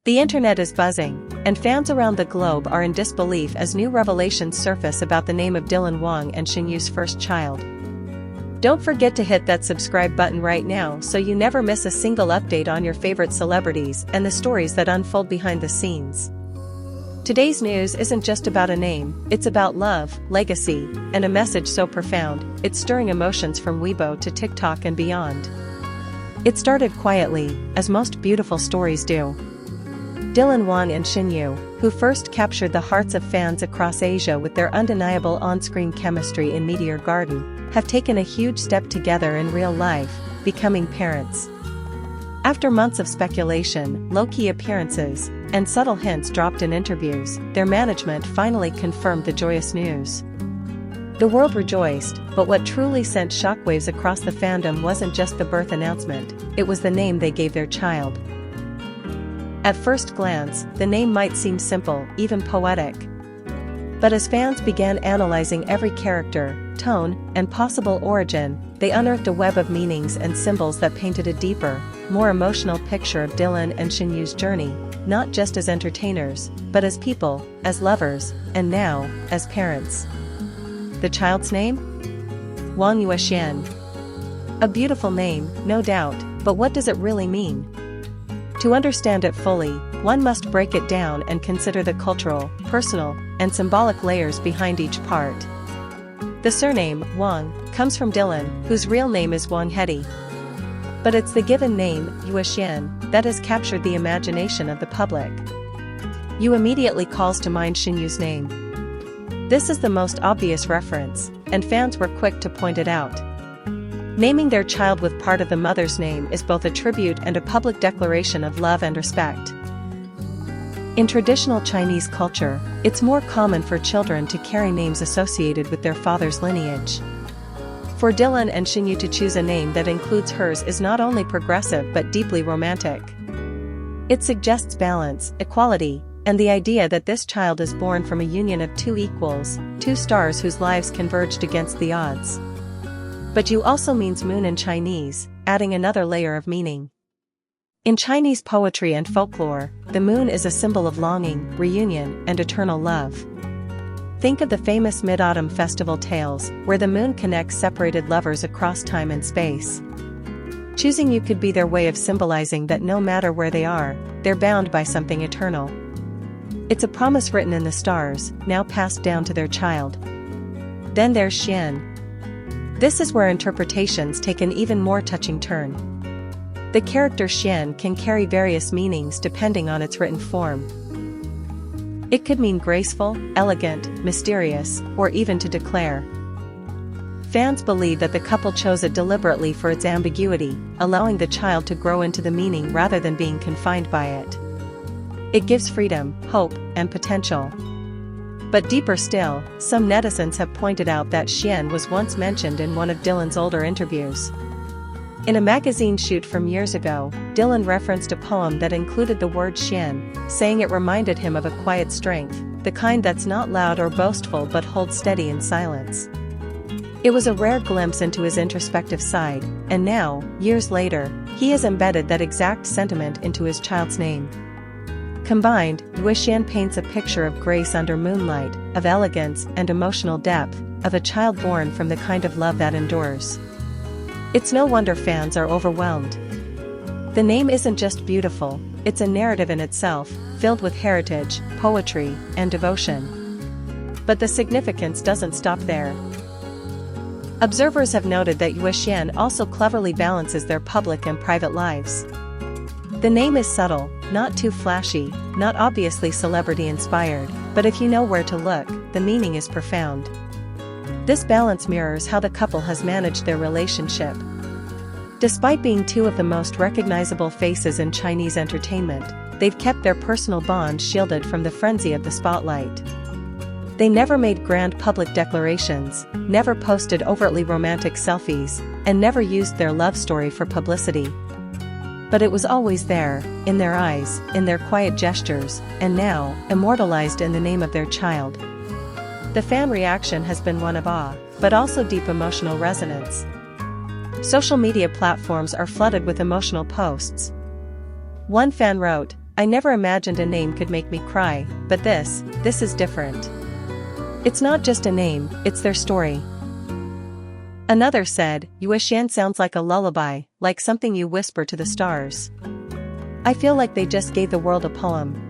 The internet is buzzing, and fans around the globe are in disbelief as new revelations surface about the name of Dylan Wang and Shen Yu's first child. Don't forget to hit that subscribe button right now so you never miss a single update on your favorite celebrities and the stories that unfold behind the scenes. Today's news isn't just about a name, it's about love, legacy, and a message so profound, it's stirring emotions from Weibo to TikTok and beyond. It started quietly, as most beautiful stories do. Dylan Wang and Shen Yu, who first captured the hearts of fans across Asia with their undeniable on-screen chemistry in Meteor Garden, have taken a huge step together in real life, becoming parents. After months of speculation, low-key appearances, and subtle hints dropped in interviews, their management finally confirmed the joyous news. The world rejoiced, but what truly sent shockwaves across the fandom wasn't just the birth announcement, it was the name they gave their child. At first glance, the name might seem simple, even poetic. But as fans began analyzing every character, tone, and possible origin, they unearthed a web of meanings and symbols that painted a deeper, more emotional picture of Dylan and Shen Yu's journey, not just as entertainers, but as people, as lovers, and now, as parents. The child's name? Wang Shen. A beautiful name, no doubt, but what does it really mean? To understand it fully, one must break it down and consider the cultural, personal, and symbolic layers behind each part. The surname, Wang, comes from Dylan, whose real name is Wang Hedi. But it's the given name, Shen, that has captured the imagination of the public. Yu immediately calls to mind Shen Yu's name. This is the most obvious reference, and fans were quick to point it out. Naming their child with part of the mother's name is both a tribute and a public declaration of love and respect. In traditional Chinese culture, it's more common for children to carry names associated with their father's lineage. For Dylan and Shen Yu to choose a name that includes hers is not only progressive but deeply romantic. It suggests balance, equality, and the idea that this child is born from a union of two equals, two stars whose lives converged against the odds. But Yu also means moon in Chinese, adding another layer of meaning. In Chinese poetry and folklore, the moon is a symbol of longing, reunion, and eternal love. Think of the famous Mid-Autumn Festival tales, where the moon connects separated lovers across time and space. Choosing Yu could be their way of symbolizing that no matter where they are, they're bound by something eternal. It's a promise written in the stars, now passed down to their child. Then there's Shen. This is where interpretations take an even more touching turn. The character Shen can carry various meanings depending on its written form. It could mean graceful, elegant, mysterious, or even to declare. Fans believe that the couple chose it deliberately for its ambiguity, allowing the child to grow into the meaning rather than being confined by it. It gives freedom, hope, and potential. But deeper still, some netizens have pointed out that Shen was once mentioned in one of Dylan's older interviews. In a magazine shoot from years ago, Dylan referenced a poem that included the word Shen, saying it reminded him of a quiet strength, the kind that's not loud or boastful but holds steady in silence. It was a rare glimpse into his introspective side, and now, years later, he has embedded that exact sentiment into his child's name. Combined, Shen paints a picture of grace under moonlight, of elegance and emotional depth, of a child born from the kind of love that endures. It's no wonder fans are overwhelmed. The name isn't just beautiful, it's a narrative in itself, filled with heritage, poetry, and devotion. But the significance doesn't stop there. Observers have noted that Shen also cleverly balances their public and private lives. The name is subtle, not too flashy, not obviously celebrity-inspired, but if you know where to look, the meaning is profound. This balance mirrors how the couple has managed their relationship. Despite being two of the most recognizable faces in Chinese entertainment, they've kept their personal bond shielded from the frenzy of the spotlight. They never made grand public declarations, never posted overtly romantic selfies, and never used their love story for publicity. But it was always there, in their eyes, in their quiet gestures, and now, immortalized in the name of their child. The fan reaction has been one of awe, but also deep emotional resonance. Social media platforms are flooded with emotional posts. One fan wrote, I never imagined a name could make me cry, but this is different. It's not just a name, it's their story. Another said, Shen sounds like a lullaby, like something you whisper to the stars. I feel like they just gave the world a poem.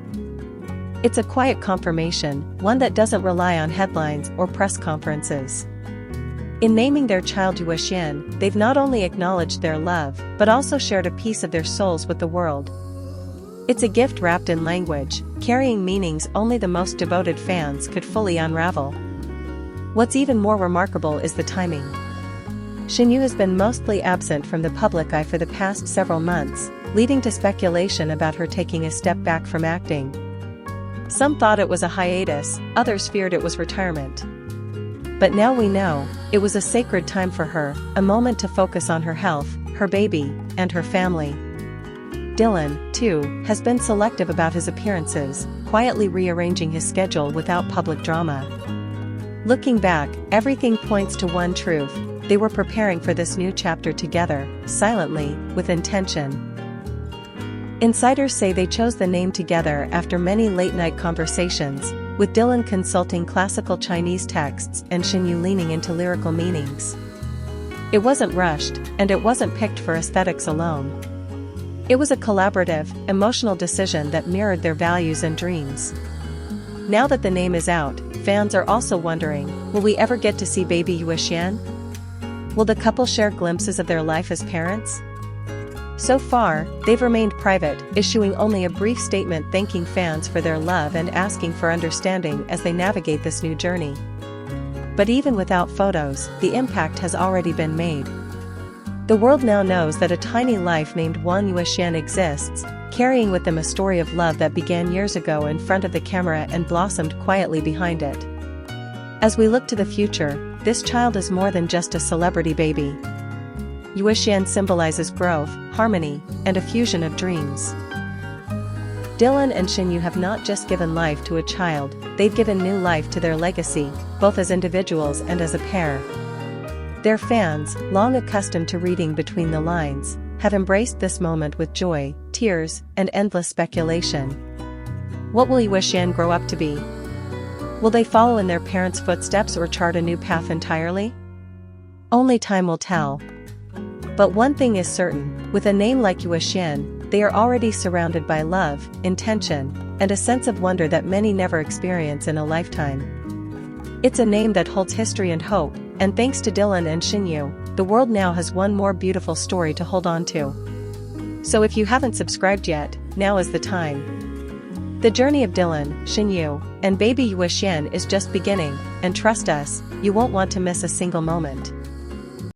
It's a quiet confirmation, one that doesn't rely on headlines or press conferences. In naming their child Shen, they've not only acknowledged their love, but also shared a piece of their souls with the world. It's a gift wrapped in language, carrying meanings only the most devoted fans could fully unravel. What's even more remarkable is the timing. Shen has been mostly absent from the public eye for the past several months, leading to speculation about her taking a step back from acting. Some thought it was a hiatus, others feared it was retirement. But now we know, it was a sacred time for her, a moment to focus on her health, her baby, and her family. Dylan, too, has been selective about his appearances, quietly rearranging his schedule without public drama. Looking back, everything points to one truth: they were preparing for this new chapter together, silently, with intention. Insiders say they chose the name together after many late-night conversations, with Dylan consulting classical Chinese texts and Shen leaning into lyrical meanings. It wasn't rushed, and it wasn't picked for aesthetics alone. It was a collaborative, emotional decision that mirrored their values and dreams. Now that the name is out, fans are also wondering, will we ever get to see baby Shen? Will the couple share glimpses of their life as parents? So far, they've remained private, issuing only a brief statement thanking fans for their love and asking for understanding as they navigate this new journey. But even without photos, the impact has already been made. The world now knows that a tiny life named Wang Shen exists, carrying with them a story of love that began years ago in front of the camera and blossomed quietly behind it. As we look to the future, this child is more than just a celebrity baby. Shen symbolizes growth, harmony, and a fusion of dreams. Dylan and Shen have not just given life to a child, they've given new life to their legacy, both as individuals and as a pair. Their fans, long accustomed to reading between the lines, have embraced this moment with joy, tears, and endless speculation. What will Shen grow up to be? Will they follow in their parents' footsteps or chart a new path entirely? Only time will tell. But one thing is certain, with a name like Shen, they are already surrounded by love, intention, and a sense of wonder that many never experience in a lifetime. It's a name that holds history and hope, and thanks to Dylan and Shen, the world now has one more beautiful story to hold on to. So if you haven't subscribed yet, now is the time. The journey of Dylan, Shen, and baby Shen is just beginning, and trust us, you won't want to miss a single moment.